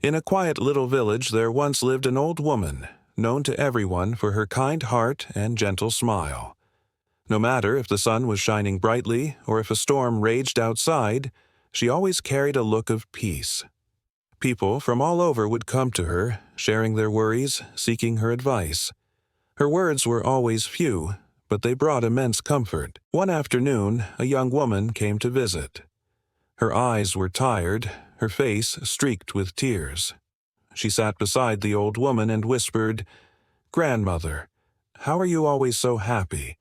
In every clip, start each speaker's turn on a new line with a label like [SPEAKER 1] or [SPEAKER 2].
[SPEAKER 1] In a quiet little village there once lived an old woman, known to everyone for her kind heart and gentle smile. No matter if the sun was shining brightly or if a storm raged outside, she always carried a look of peace. People from all over would come to her, sharing their worries, seeking her advice. Her words were always few, but they brought immense comfort. One afternoon, a young woman came to visit. Her eyes were tired, her face streaked with tears. She sat beside the old woman and whispered, "Grandmother, how are you always so happy?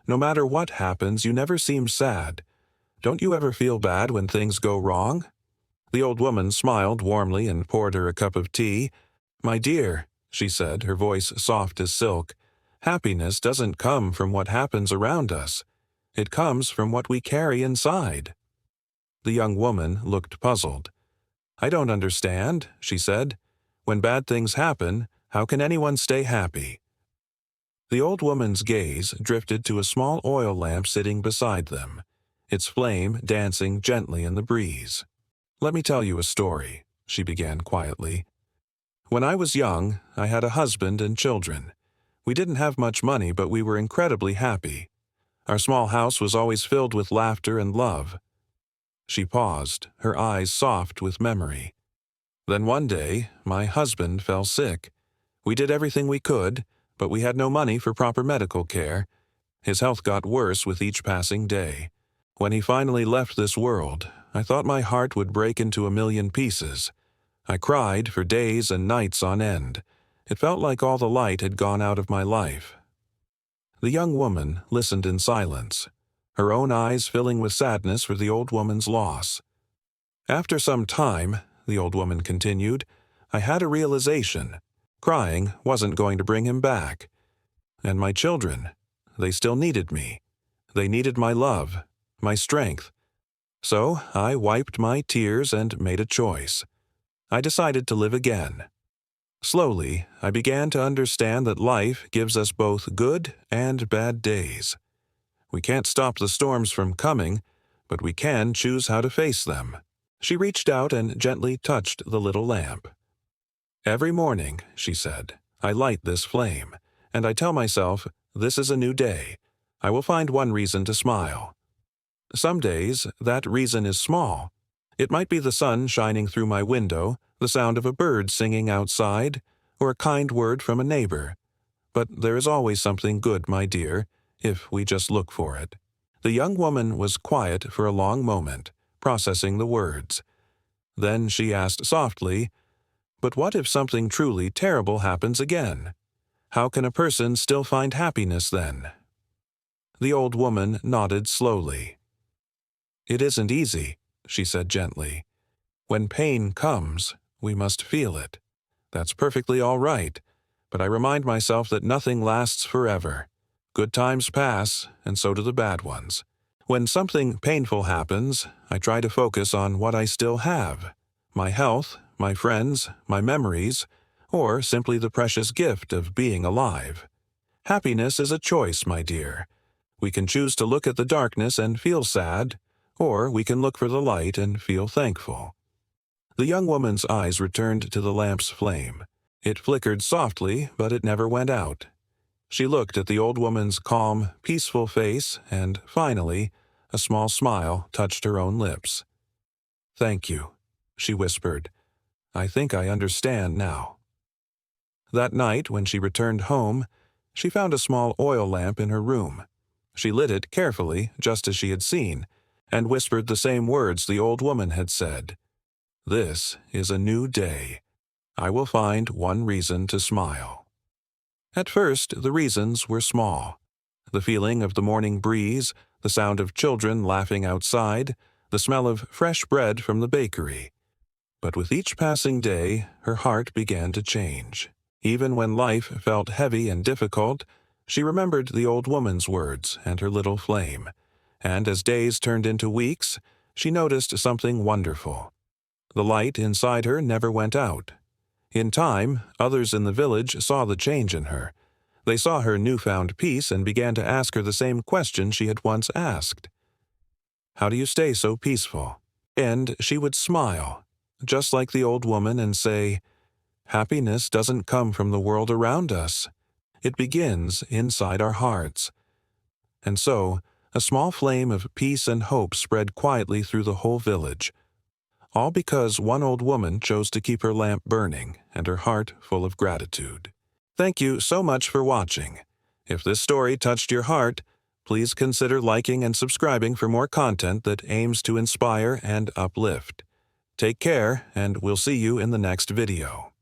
[SPEAKER 1] No matter what happens, you never seem sad. Don't you ever feel bad when things go wrong?" The old woman smiled warmly and poured her a cup of tea. "My dear," she said, her voice soft as silk, "happiness doesn't come from what happens around us. It comes from what we carry inside." The young woman looked puzzled. "I don't understand," she said. "When bad things happen, how can anyone stay happy?" The old woman's gaze drifted to a small oil lamp sitting beside them, its flame dancing gently in the breeze. "Let me tell you a story," she began quietly. "When I was young, I had a husband and children. We didn't have much money, but we were incredibly happy. Our small house was always filled with laughter and love." She paused, her eyes soft with memory. "Then one day, my husband fell sick. We did everything we could, but we had no money for proper medical care. His health got worse with each passing day. When he finally left this world, I thought my heart would break into a million pieces. I cried for days and nights on end. It felt like all the light had gone out of my life." The young woman listened in silence, her own eyes filling with sadness for the old woman's loss. "After some time," the old woman continued, "I had a realization. Crying wasn't going to bring him back. And my children, they still needed me. They needed my love, my strength. So I wiped my tears and made a choice. I decided to live again. Slowly, I began to understand that life gives us both good and bad days. We can't stop the storms from coming, but we can choose how to face them." She reached out and gently touched the little lamp. "Every morning," she said, "I light this flame, and I tell myself, this is a new day. I will find one reason to smile. Some days, that reason is small. It might be the sun shining through my window, the sound of a bird singing outside, or a kind word from a neighbor. But there is always something good, my dear, if we just look for it." The young woman was quiet for a long moment, processing the words. Then she asked softly, "But what if something truly terrible happens again? How can a person still find happiness then?" The old woman nodded slowly. "It isn't easy," she said gently. "When pain comes, we must feel it. That's perfectly all right, but I remind myself that nothing lasts forever. Good times pass, and so do the bad ones. When something painful happens, I try to focus on what I still have: my health, my friends, my memories, or simply the precious gift of being alive. Happiness is a choice, my dear. We can choose to look at the darkness and feel sad, or we can look for the light and feel thankful." The young woman's eyes returned to the lamp's flame. It flickered softly, but it never went out. She looked at the old woman's calm, peaceful face, and finally, a small smile touched her own lips. "Thank you," she whispered. "I think I understand now." That night, when she returned home, she found a small oil lamp in her room. She lit it carefully, just as she had seen, and whispered the same words the old woman had said. "This is a new day. I will find one reason to smile." At first, the reasons were small. The feeling of the morning breeze, the sound of children laughing outside, the smell of fresh bread from the bakery. But with each passing day, her heart began to change. Even when life felt heavy and difficult, she remembered the old woman's words and her little flame. And as days turned into weeks, she noticed something wonderful. The light inside her never went out. In time, others in the village saw the change in her. They saw her newfound peace and began to ask her the same question she had once asked. "How do you stay so peaceful?" And she would smile, just like the old woman, and say, "Happiness doesn't come from the world around us. It begins inside our hearts." And so, a small flame of peace and hope spread quietly through the whole village, all because one old woman chose to keep her lamp burning and her heart full of gratitude. Thank you so much for watching. If this story touched your heart, please consider liking and subscribing for more content that aims to inspire and uplift. Take care, and we'll see you in the next video.